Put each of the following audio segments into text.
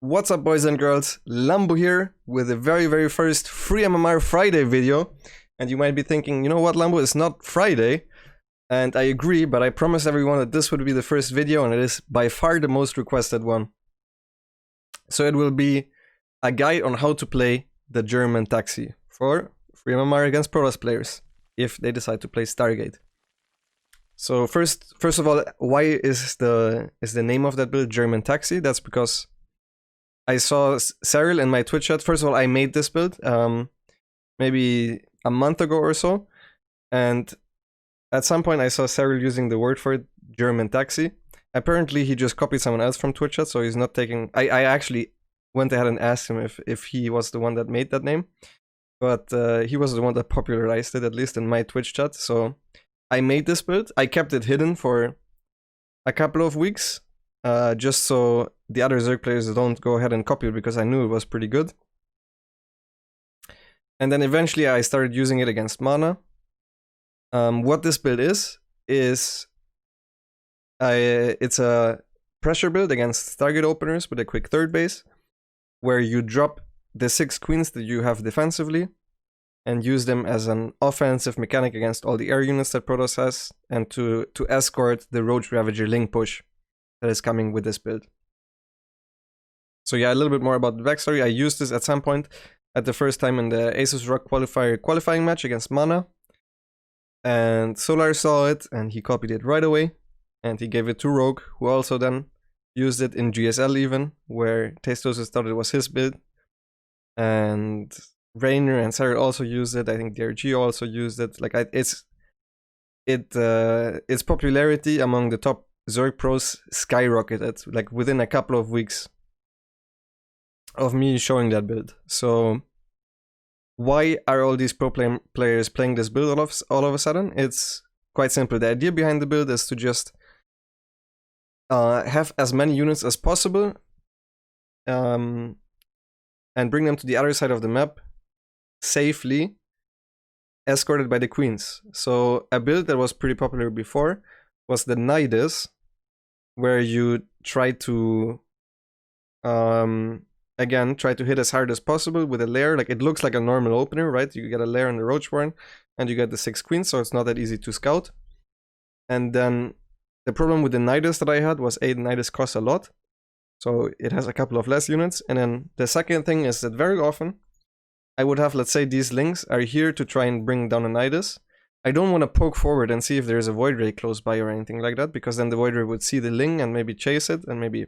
What's up, boys and girls? Lambo here with the very first free MMR Friday video. And you might be thinking, you know what, Lambo, it's not Friday. And I agree, but I promised everyone that this would be the first video, and it is by far the most requested one. So it will be a guide on how to play the German taxi for free MMR against Protoss players, if they decide to play Stargate. So first of all, why is the name of that build German taxi? That's because I saw Cyril in my Twitch chat. First of all, I made this build maybe a month ago or so, and at some point I saw Cyril using the word for it, German taxi. Apparently he just copied someone else from Twitch chat, so he's not taking... I actually went ahead and asked him if he was the one that made that name, but he was the one that popularized it, at least in my Twitch chat. So I made this build. I kept it hidden for a couple of weeks, just so the other Zerg players don't go ahead and copy it, because I knew it was pretty good. And then eventually I started using it against Mana. What this build is it's a pressure build against Stargate Openers with a quick third base, where you drop the 6 queens that you have defensively and use them as an offensive mechanic against all the air units that Protoss has, and to escort the Roach Ravager Link push that is coming with this build. So yeah, a little bit more about the backstory. I used this at some point at the first time in the Asus Rock qualifying match against Mana, and Solar saw it and he copied it right away, and he gave it to Rogue, who also then used it in GSL even, where Tastosis thought it was his build, and Rainer and Cyril also used it. I think DRG also used it. Like its popularity among the top Zerg pros skyrocketed, like within a couple of weeks of me showing that build. So why are all these pro players playing this build all of a sudden? It's quite simple. The idea behind the build is to just have as many units as possible and bring them to the other side of the map safely, escorted by the queens. So a build that was pretty popular before was the Nidus, where you try to again, try to hit as hard as possible with a lair. Like, it looks like a normal opener, right? You get a lair on the Roachborn, and you get the 6 queens, so it's not that easy to scout. And then the problem with the Nidus that I had was, the Nidus costs a lot, so it has a couple of less units. And then the second thing is that very often I would have, let's say, these links are here to try and bring down a Nidus. I don't want to poke forward and see if there's a Void Ray close by or anything like that, because then the Void Ray would see the Ling and maybe chase it and maybe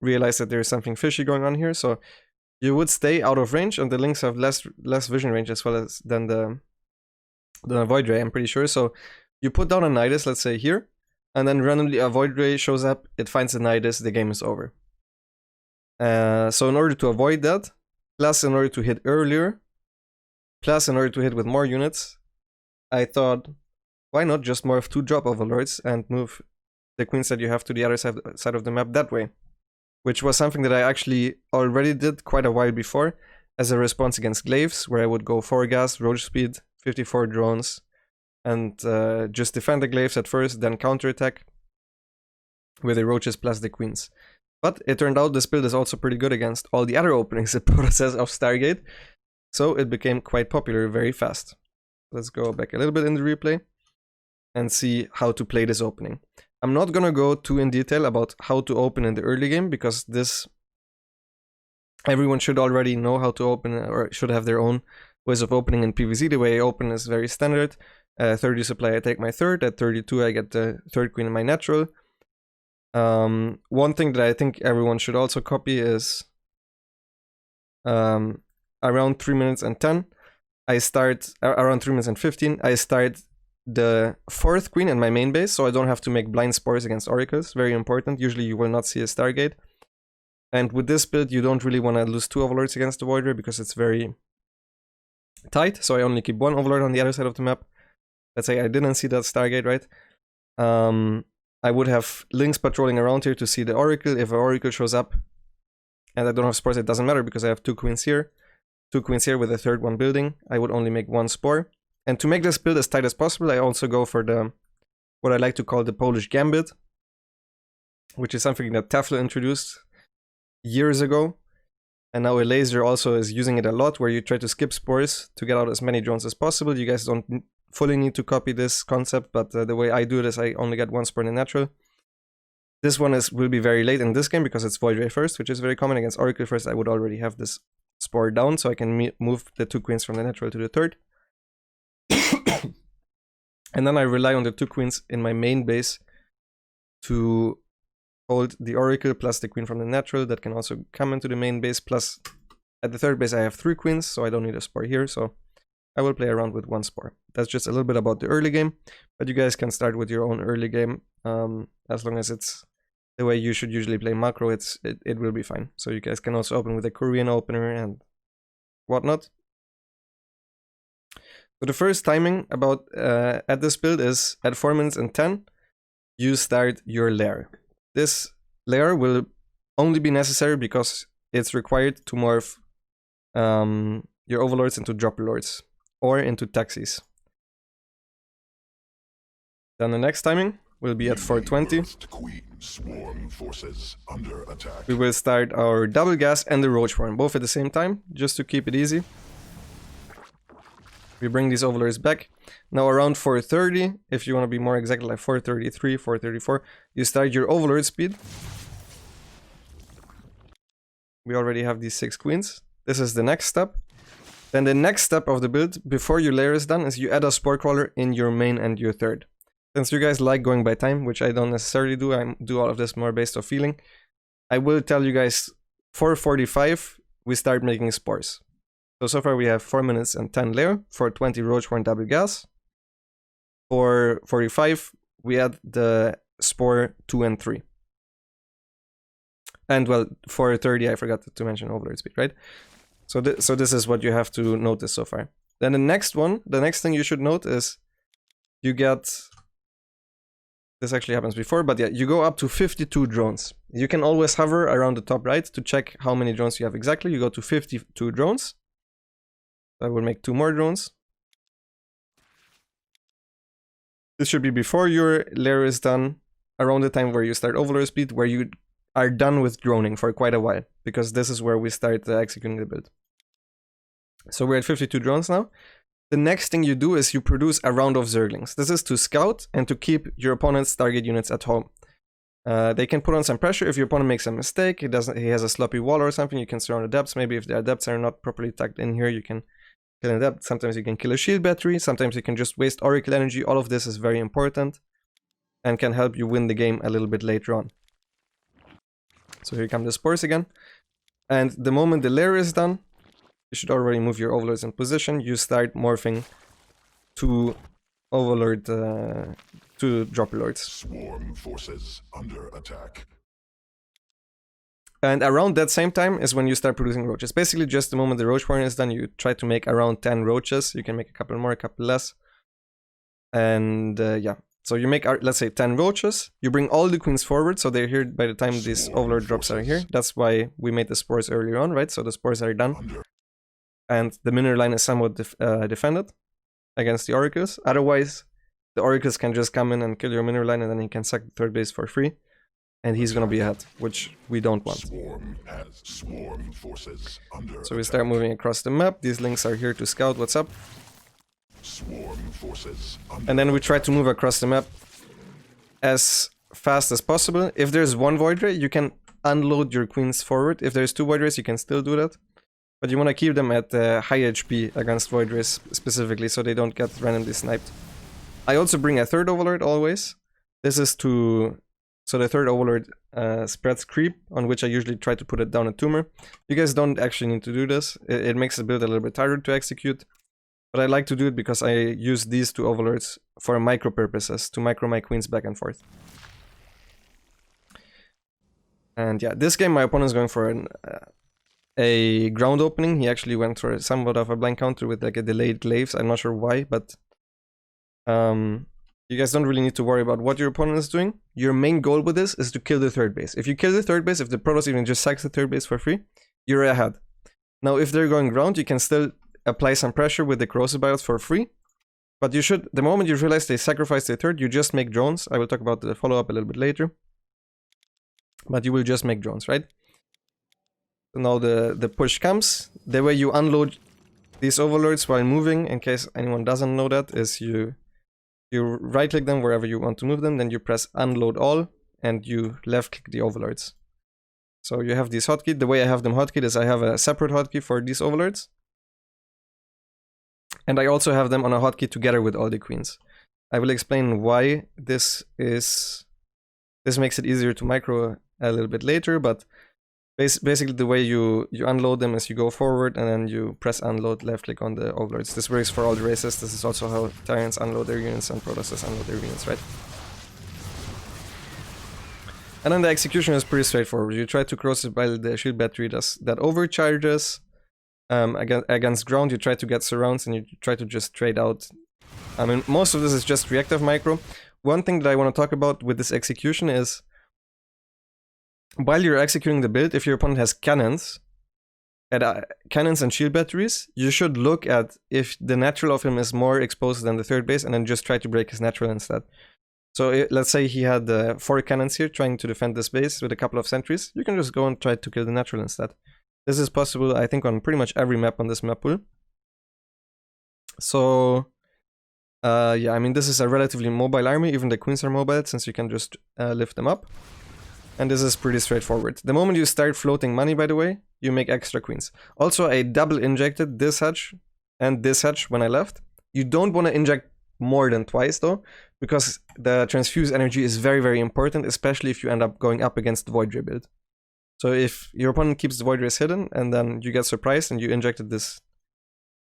realize that there's something fishy going on here. So you would stay out of range, and the links have less vision range as well as than the Void Ray, I'm pretty sure. So you put down a Nidus, let's say here, and then randomly a Void Ray shows up, it finds a Nidus, the game is over. So in order to avoid that, plus in order to hit earlier, plus in order to hit with more units, I thought, why not just morph 2 drop overlords and move the queens that you have to the other side of the map that way, which was something that I actually already did quite a while before as a response against Glaives, where I would go 4 gas, roach speed, 54 drones, and just defend the Glaives at first, then counterattack with the roaches plus the queens. But it turned out this build is also pretty good against all the other openings that Protoss has of Stargate, so it became quite popular very fast. Let's go back a little bit in the replay and see how to play this opening. I'm not gonna go too in detail about how to open in the early game, because this everyone should already know how to open, or should have their own ways of opening in PvZ. The way I open is very standard. 30 supply, I take my third. At 32, I get the third queen in my natural. One thing that I think everyone should also copy is around 3 minutes and 10. I start around 3 minutes and 15. I start the 4th queen in my main base, so I don't have to make blind spores against oracles. Very important. Usually you will not see a Stargate. And with this build, you don't really want to lose 2 overlords against the Void Ray, because it's very tight. So I only keep 1 overlord on the other side of the map. Let's say I didn't see that Stargate, right? I would have links patrolling around here to see the oracle. If an oracle shows up and I don't have spores, it doesn't matter, because I have 2 queens here. 2 queens here with a 3rd one building. I would only make 1 spore. And to make this build as tight as possible, I also go for the what I like to call the Polish Gambit, which is something that Tefla introduced years ago. And now a laser also is using it a lot, where you try to skip spores to get out as many drones as possible. You guys don't fully need to copy this concept, but the way I do it is I only get one spore in the natural. This one will be very late in this game because it's Void Ray first, which is very common. Against Oracle first, I would already have this spore down, so I can move the 2 queens from the natural to the third. And then I rely on the 2 queens in my main base to hold the Oracle plus the queen from the natural that can also come into the main base. Plus, at the third base, I have 3 queens, so I don't need a spore here. So I will play around with 1 spore. That's just a little bit about the early game, but you guys can start with your own early game. As long as it's the way you should usually play macro, it will be fine. So you guys can also open with a Korean opener and whatnot. So the first timing about at this build is at 4 minutes and 10, you start your lair. This lair will only be necessary because it's required to morph your overlords into dropper lords or into taxis. Then the next timing will be at 4:20. We will start our double gas and the roach warren both at the same time, just to keep it easy. We bring these overlords back. Now around 4:30, if you want to be more exact, like 4:33, 4:34, you start your overlord speed. We already have these 6 queens. This is the next step. Then the next step of the build, before your lair is done, is you add a spore crawler in your main and your third. Since you guys like going by time, which I don't necessarily do, I do all of this more based off feeling, I will tell you guys 4:45, we start making spores. So far we have 4 minutes and 10 lair, 4:20 roach warren double gas. 4:45, we add the spore 2 and 3. And well, 4:30, I forgot to mention overlord speed, right? So this is what you have to notice so far. Then the next thing you should note is you get, this actually happens before, but yeah, you go up to 52 drones. You can always hover around the top right to check how many drones you have exactly. You go to 52 drones. I will make 2 more drones. This should be before your lair is done, around the time where you start overlord speed, where you are done with droning for quite a while, because this is where we start executing the build. So we're at 52 drones now. The next thing you do is you produce a round of zerglings. This is to scout and to keep your opponent's target units at home. They can put on some pressure if your opponent makes a mistake. He has a sloppy wall or something. You can surround the depths. Maybe if the adepts are not properly tucked in here, you can kill an adept. Sometimes you can kill a shield battery. Sometimes you can just waste oracle energy. All of this is very important and can help you win the game a little bit later on. So here come the spores again. And the moment the lair is done, you should already move your overlords in position. You start morphing to overlord, to dropper lords. Swarm forces under attack. And around that same time is when you start producing roaches. Basically, just the moment the roach warren is done, you try to make around 10 roaches. You can make a couple more, a couple less. And yeah. So you make, let's say, 10 roaches. You bring all the queens forward, so they're here by the time these overlord drops are here. That's why we made the spores earlier on, right? So the spores are done. And the mineral line is somewhat defended against the oracles. Otherwise, the oracles can just come in and kill your mineral line, and then he can sack the third base for free. And he's gonna be ahead, which we don't want. Swarm forces under so we start moving across the map. These links are here to scout what's up. Swarm forces and then we try to move across the map as fast as possible. If there's 1 void ray, you can unload your queens forward. If there's 2 void rays, you can still do that. But you want to keep them at high HP against void rays specifically, so they don't get randomly sniped. I also bring a 3rd overlord always. This is to... So the 3rd overlord spreads creep, on which I usually try to put it down a tumor. You guys don't actually need to do this. It makes the build a little bit harder to execute. But I like to do it because I use these 2 overlords for micro purposes, to micro my queens back and forth. And yeah, this game my opponent is going for a ground opening. He actually went for somewhat of a blind counter with like a delayed glaives. I'm not sure why, but you guys don't really need to worry about what your opponent is doing. Your main goal with this is to kill the third base. If you kill the third base, if the Protoss even just sacks the third base for free, you're ahead. Now, if they're going ground, you can still apply some pressure with the corrosive bios for free. But you should, the moment you realize they sacrifice their third, you just make drones. I will talk about the follow-up a little bit later. But you will just make drones, right? So now the push comes. The way you unload these overlords while moving, in case anyone doesn't know that, is you right click them wherever you want to move them, then you press unload all and you left click the overlords. So you have these hotkeys. The way I have them hotkeyed is I have a separate hotkey for these overlords. And I also have them on a hotkey together with all the queens. I will explain why this makes it easier to micro a little bit later, but basically the way you unload them is you go forward and then you press unload, left click on the overlords. This works for all the races. This is also how Tyrants unload their units and Protosses unload their units, right? And then the execution is pretty straightforward. You try to cross it while the shield battery does that overcharges. Against ground, you try to get surrounds and you try to just trade out. I mean, most of this is just reactive micro. One thing that I want to talk about with this execution is while you're executing the build, if your opponent has cannons and shield batteries, you should look at if the natural of him is more exposed than the third base and then just try to break his natural instead. So let's say he had 4 cannons here trying to defend this base with a couple of sentries. You can just go and try to kill the natural instead. This is possible, I think, on pretty much every map on this map pool. So, yeah, I mean, this is a relatively mobile army. Even the queens are mobile since you can just lift them up. And this is pretty straightforward. The moment you start floating money, by the way, you make extra queens. Also, I double injected this hatch and this hatch when I left. You don't want to inject more than twice though, because the transfuse energy is very, very important, especially if you end up going up against the Void Ray build. So if your opponent keeps the Void Rays hidden and then you get surprised and you injected this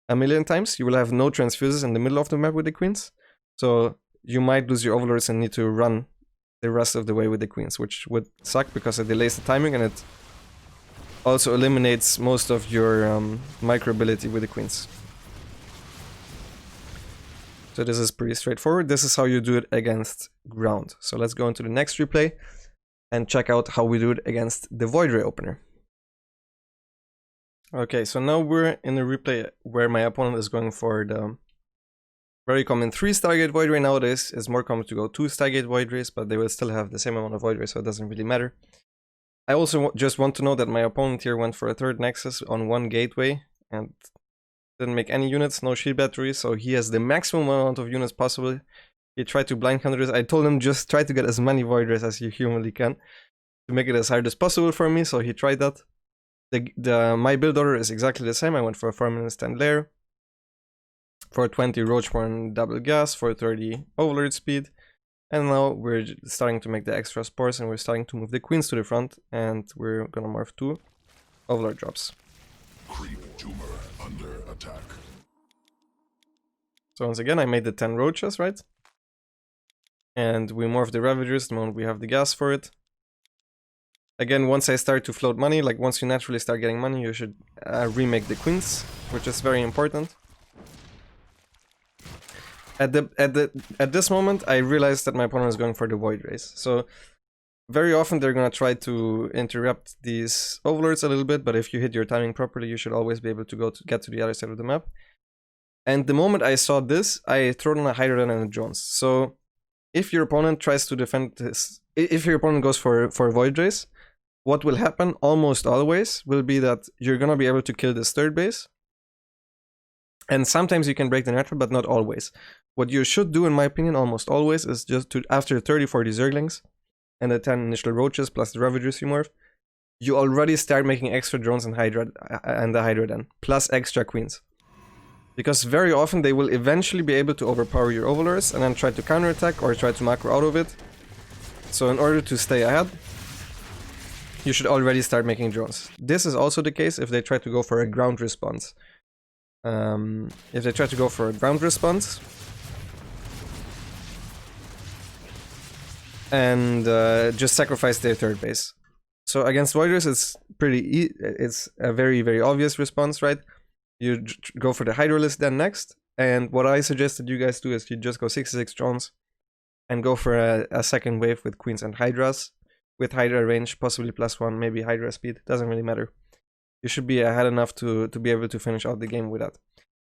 a million times, you will have no transfuses in the middle of the map with the queens. So you might lose your overlords and need to run the rest of the way with the queens, which would suck because it delays the timing and it also eliminates most of your micro ability with the queens. So this is pretty straightforward. This is how you do it against ground. So let's go into the next replay and check out how we do it against the Void Ray Opener. Okay, so now we're in a replay where my opponent is going for the very common 3 Stargate Void Ray. Nowadays it's more common to go 2 Stargate Void Rays, but they will still have the same amount of Void Rays, so it doesn't really matter. I also just want to know that my opponent here went for a 3rd Nexus on 1 gateway and didn't make any units, no shield batteries, so he has the maximum amount of units possible. He tried to blind counter this. I told him just try to get as many Void Rays as you humanly can to make it as hard as possible for me, so he tried that. My build order is exactly the same. I went for a 4-minute stand lair, for 20 Roachborn double gas, for 30 Overlord speed, and now we're starting to make the extra spores and we're starting to move the queens to the front, and we're gonna morph 2 Overlord drops. Creep tumor under attack. So once again, I made the 10 roaches, right? And we morph the Ravagers the moment we have the gas for it. Again, once I start to float money, like once you naturally start getting money, you should remake the queens, which is very important. At this moment, I realized that my opponent is going for the Void Rays. So very often they're gonna try to interrupt these overlords a little bit, but if you hit your timing properly, you should always be able to get to the other side of the map. And the moment I saw this, I threw on a Hydrodon and a Jones. So if your opponent tries to defend this, if your opponent goes for Void Rays, what will happen almost always will be that you're gonna be able to kill this 3rd base. And sometimes you can break the natural, but not always. What you should do, in my opinion, almost always, is just to, after 30-40 Zerglings, and the 10 initial roaches plus the Ravagers you morph, you already start making extra drones and the Hydrodon, plus extra queens. Because very often they will eventually be able to overpower your overlords and then try to counterattack or try to macro out of it. So in order to stay ahead, you should already start making drones. This is also the case if they try to go for a ground response. If they try to go for a ground response and just sacrifice their 3rd base. So against Void Rays, it's it's a very, very obvious response, right? You go for the Hydrolist then next, and what I suggested you guys do is you just go 66 drones and go for a 2nd wave with Queens and Hydras, with Hydra range, possibly +1, maybe Hydra speed, doesn't really matter. You should be ahead enough to be able to finish out the game with that.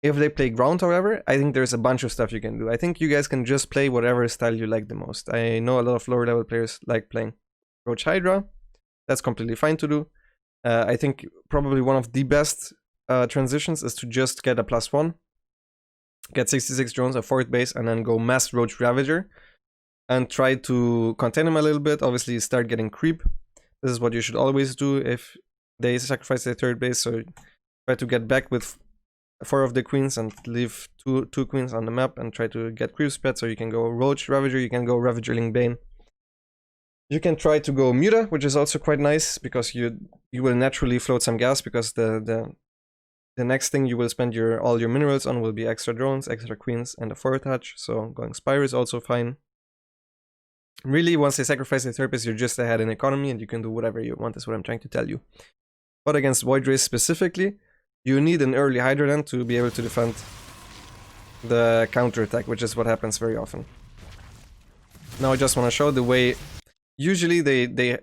If they play ground, however, I think there's a bunch of stuff you can do. I think you guys can just play whatever style you like the most. I know a lot of lower level players like playing Roach Hydra. That's completely fine to do. I think probably one of the best transitions is to just get a +1, get 66 drones, a 4th base, and then go mass Roach Ravager and try to contain them a little bit. Obviously start getting creep. This is what you should always do if they sacrifice their 3rd base, so try to get back with 4 of the queens and leave two queens on the map and try to get creep spread. So you can go Roach Ravager, you can go Ravagerling Bane. You can try to go Muta, which is also quite nice because you will naturally float some gas, because the next thing you will spend all your minerals on will be extra drones, extra queens, and a 4th hatch. So going Spire is also fine. Really, once they sacrifice their 3rd base, you're just ahead in economy and you can do whatever you want, is what I'm trying to tell you. But against Void Rays specifically, you need an early Hydra then to be able to defend the counterattack, which is what happens very often. Now I just want to show the way. Usually they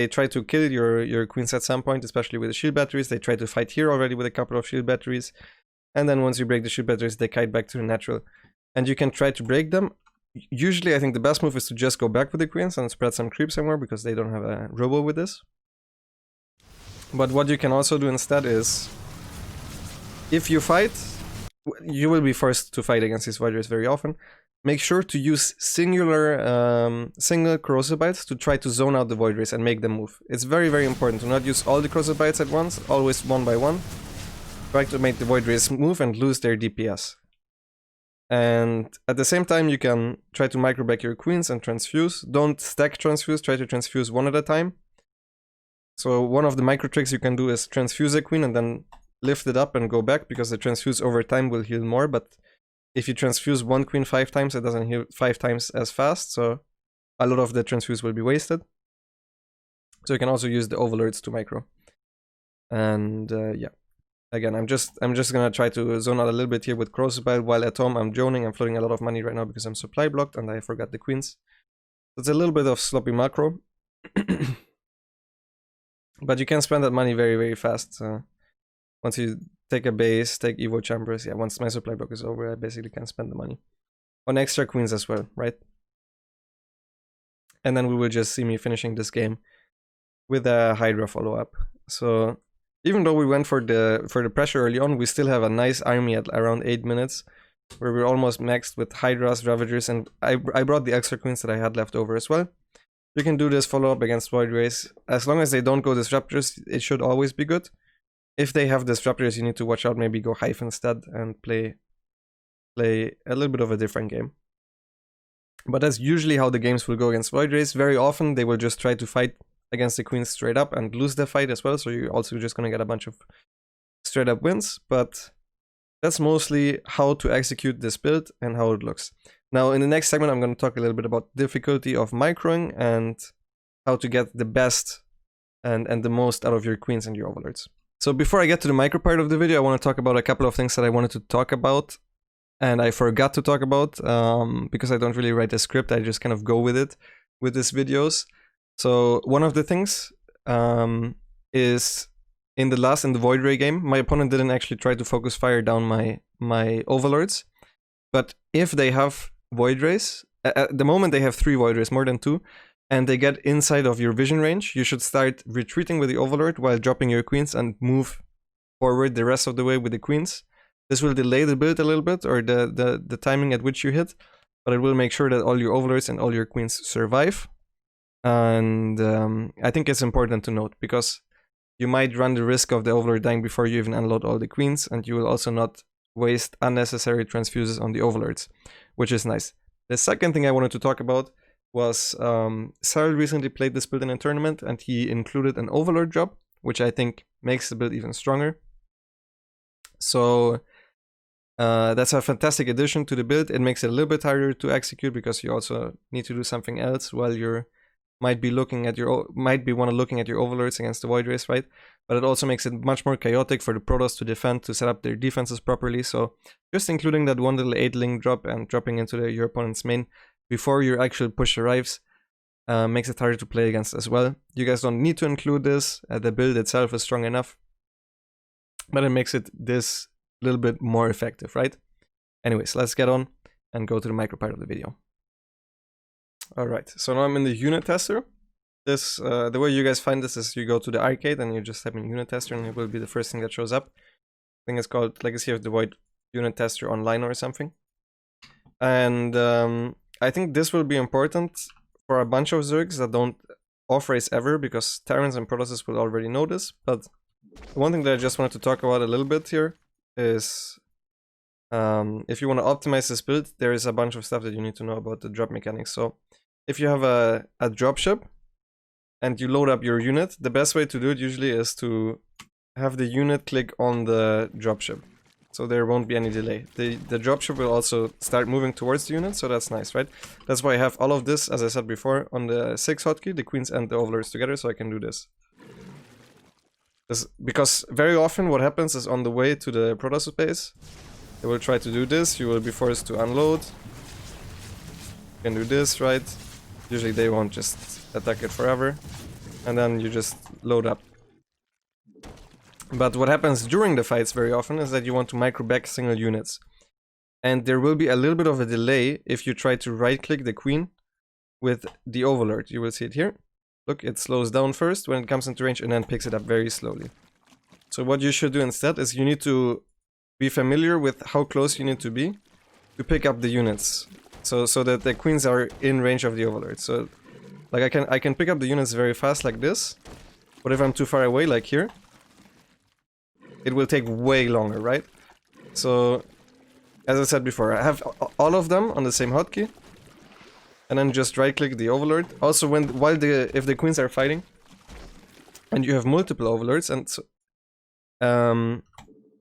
try to kill your queens at some point, especially with the shield batteries. They try to fight here already with a couple of shield batteries, and then once you break the shield batteries, they kite back to the natural, and you can try to break them. Usually I think the best move is to just go back with the queens and spread some creep somewhere, because they don't have a robo with this. But what you can also do instead is, if you fight, you will be forced to fight against these Void Rays very often. Make sure to use single corrosive bites to try to zone out the Void Rays and make them move. It's very, very important to not use all the corrosive bites at once, always one by one. Try to make the Void Rays move and lose their DPS. And at the same time, you can try to microback your queens and transfuse. Don't stack transfuse, try to transfuse one at a time. So one of the micro tricks you can do is transfuse a queen and then lift it up and go back, because the transfuse over time will heal more, but if you transfuse one queen 5 times, it doesn't heal 5 times as fast, so a lot of the transfuse will be wasted. So you can also use the overlords to micro. And yeah, again, I'm just gonna try to zone out a little bit here with Crossbite while at home I'm droning. I'm floating a lot of money right now because I'm supply blocked and I forgot the queens. So it's a little bit of sloppy macro. But you can spend that money very, very fast. Once you take a base, take Evo Chambers, yeah, once my supply block is over, I basically can spend the money on extra queens as well, right? And then we will just see me finishing this game with a Hydra follow-up. So even though we went for the pressure early on, we still have a nice army at around 8 minutes, where we're almost maxed with Hydras, Ravagers, and I brought the extra queens that I had left over as well. You can do this follow-up against Void Rays. As long as they don't go Disruptors, it should always be good. If they have Disruptors, you need to watch out, maybe go Hive instead and play a little bit of a different game. But that's usually how the games will go against Void Rays. Very often, they will just try to fight against the queens straight up and lose the fight as well, so you're also just gonna get a bunch of straight up wins, but that's mostly how to execute this build and how it looks. Now in the next segment I'm going to talk a little bit about difficulty of microing and how to get the best and the most out of your queens and your overlords. So before I get to the micro part of the video, I want to talk about a couple of things that I wanted to talk about and I forgot to talk about because I don't really write a script, I just kind of go with it with these videos. So one of the things is in the Void Ray game, my opponent didn't actually try to focus fire down my overlords, but if they have Void Rays, at the moment they have 3 Void Rays, more than 2, and they get inside of your vision range, you should start retreating with the overlord while dropping your queens and move forward the rest of the way with the queens. This will delay the build a little bit, or the timing at which you hit, but it will make sure that all your overlords and all your queens survive. And I think it's important to note, because you might run the risk of the overlord dying before you even unload all the queens, and you will also not waste unnecessary transfuses on the overlords, which is nice. The second thing I wanted to talk about was Cyril recently played this build in a tournament, and he included an overlord job, which I think makes the build even stronger. So that's a fantastic addition to the build. It makes it a little bit harder to execute because you also need to do something else while you're might be looking at your overlords against the Void Rays, right? But it also makes it much more chaotic for the Protoss to defend, to set up their defenses properly. So just including that one little 8-link drop and dropping into your opponent's main before your actual push arrives makes it harder to play against as well. You guys don't need to include this. The build itself is strong enough, but it makes it this little bit more effective, right? Anyways, let's get on and go to the micro part of the video. Alright, so now I'm in the unit tester, this, the way you guys find this is you go to the arcade and you just type in unit tester and it will be the first thing that shows up. I think it's called Legacy of the Void Unit Tester Online or something. And I think this will be important for a bunch of Zergs that don't off-race ever, because Terrans and Protosses will already know this. But one thing that I just wanted to talk about a little bit here is if you want to optimize this build, there is a bunch of stuff that you need to know about the drop mechanics. So if you have a dropship and you load up your unit, the best way to do it usually is to have the unit click on the dropship. So there won't be any delay. The dropship will also start moving towards the unit, so that's nice, right? That's why I have all of this, as I said before, on the 6 hotkey, the queens and the overlords together, so I can do this. Because very often what happens is on the way to the Protoss base, they will try to do this, you will be forced to unload. You can do this, right? Usually they won't just attack it forever. And then you just load up. But what happens during the fights very often is that you want to micro back single units. And there will be a little bit of a delay if you try to right click the queen with the overlord. You will see it here. Look, it slows down first when it comes into range and then picks it up very slowly. So what you should do instead is you need to be familiar with how close you need to be to pick up the units. So that the queens are in range of the overlord. So like I can pick up the units very fast like this. But if I'm too far away, like here, it will take way longer, right? So, as I said before, I have all of them on the same hotkey, and then just right-click the overlord. Also, if the queens are fighting, and you have multiple overlords, and so,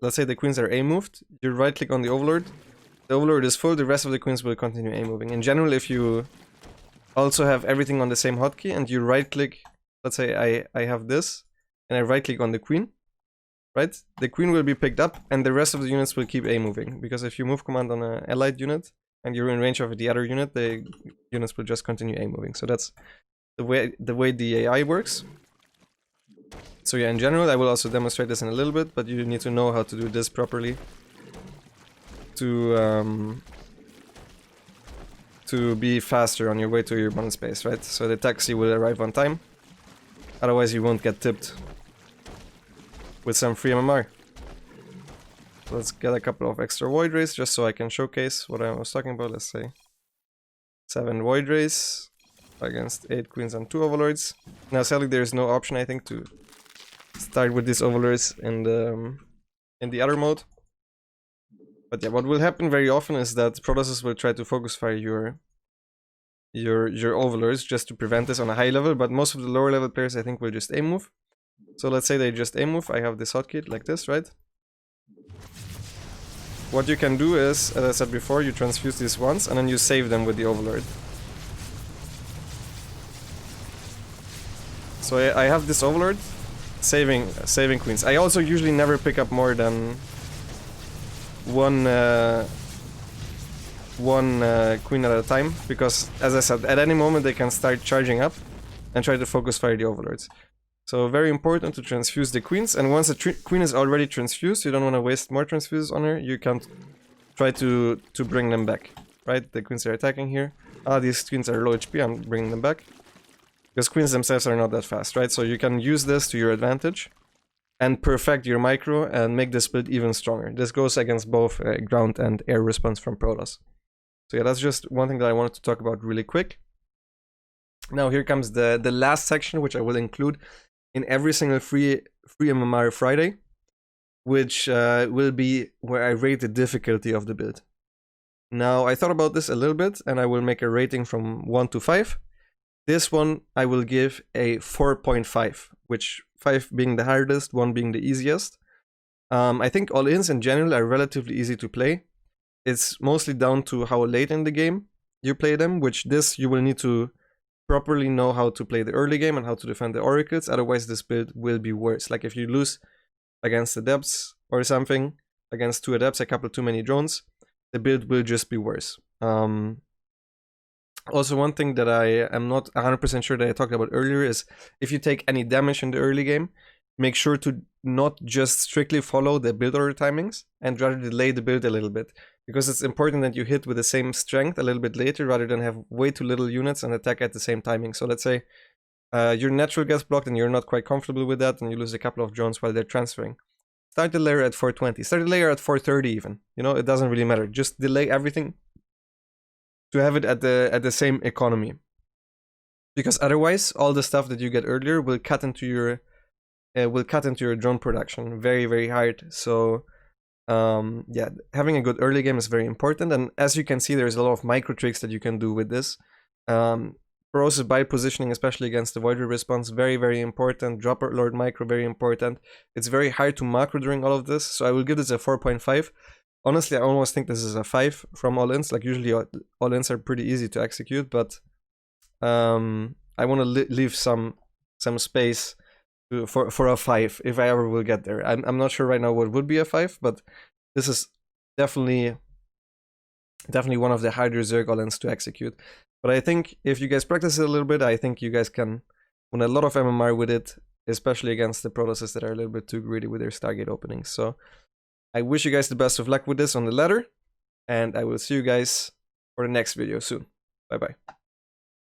let's say the queens are A-moved, you right-click on the overlord is full, the rest of the queens will continue A-moving. In general, if you also have everything on the same hotkey, and you right-click, let's say I have this, and I right-click on the queen, right? The queen will be picked up and the rest of the units will keep A-moving. Because if you move command on an allied unit and you're in range of the other unit, the units will just continue A-moving. So that's the way the AI works. So yeah, in general, I will also demonstrate this in a little bit, but you need to know how to do this properly to be faster on your way to your bond space, right? So the taxi will arrive on time. Otherwise you won't get tipped with some free MMR. Let's get a couple of extra void rays just so I can showcase what I was talking about. Let's say 7 void rays against 8 queens and 2 overlords. Now sadly there is no option, I think, to start with these overlords in the other mode. But yeah, what will happen very often is that Protosses will try to focus fire your overlords just to prevent this on a high level, but most of the lower level players I think will just A-move. So let's say they just A-move, I have this hotkey like this, right? What you can do is, as I said before, you transfuse these once and then you save them with the overlord. So I have this overlord saving queens. I also usually never pick up more than one queen at a time, because as I said, at any moment they can start charging up and try to focus fire the overlords. So very important to transfuse the queens, and once the queen is already transfused, you don't want to waste more transfuses on her, you can try to bring them back, right? The queens are attacking here. These queens are low HP, I'm bringing them back. Because queens themselves are not that fast, right? So you can use this to your advantage and perfect your micro and make this build even stronger. This goes against both ground and air response from Protoss. So yeah, that's just one thing that I wanted to talk about really quick. Now here comes the last section, which I will include in every single free MMR Friday, which will be where I rate the difficulty of the build. Now I thought about this a little bit and I will make a rating from 1 to 5. This one I will give a 4.5, which 5 being the hardest, 1 being the easiest. I think all-ins in general are relatively easy to play. It's mostly down to how late in the game you play them, which this you will need to properly know how to play the early game and how to defend the oracles, otherwise this build will be worse. Like if you lose against the adepts or something, against 2 adepts, a couple too many drones, the build will just be worse. Also, one thing that I am not 100% sure that I talked about earlier is if you take any damage in the early game, make sure to not just strictly follow the build order timings and rather delay the build a little bit, because it's important that you hit with the same strength a little bit later rather than have way too little units and attack at the same timing. So let's say your natural gets blocked and you're not quite comfortable with that, and you lose a couple of drones while they're transferring. Start the layer at 420. Start the layer at 430 even. You know, it doesn't really matter. Just delay everything to have it at the same economy. Because otherwise, all the stuff that you get earlier will cut into your drone production very, very hard. So yeah, having a good early game is very important. And as you can see, there's a lot of micro tricks that you can do with this. Process by positioning, especially against the voided response, very, very important. Dropper lord micro, very important. It's very hard to macro during all of this, so I will give this a 4.5. Honestly, I almost think this is a 5 from all-ins. Like, usually all-ins are pretty easy to execute, but I want to leave some space for a 5 if I ever will get there. I'm not sure right now what would be a 5, but this is definitely one of the harder Zerg all-ins to execute. But I think if you guys practice it a little bit, I think you guys can win a lot of MMR with it, especially against the Protosses that are a little bit too greedy with their Stargate openings. So I wish you guys the best of luck with this on the ladder, and I will see you guys for the next video soon. Bye bye.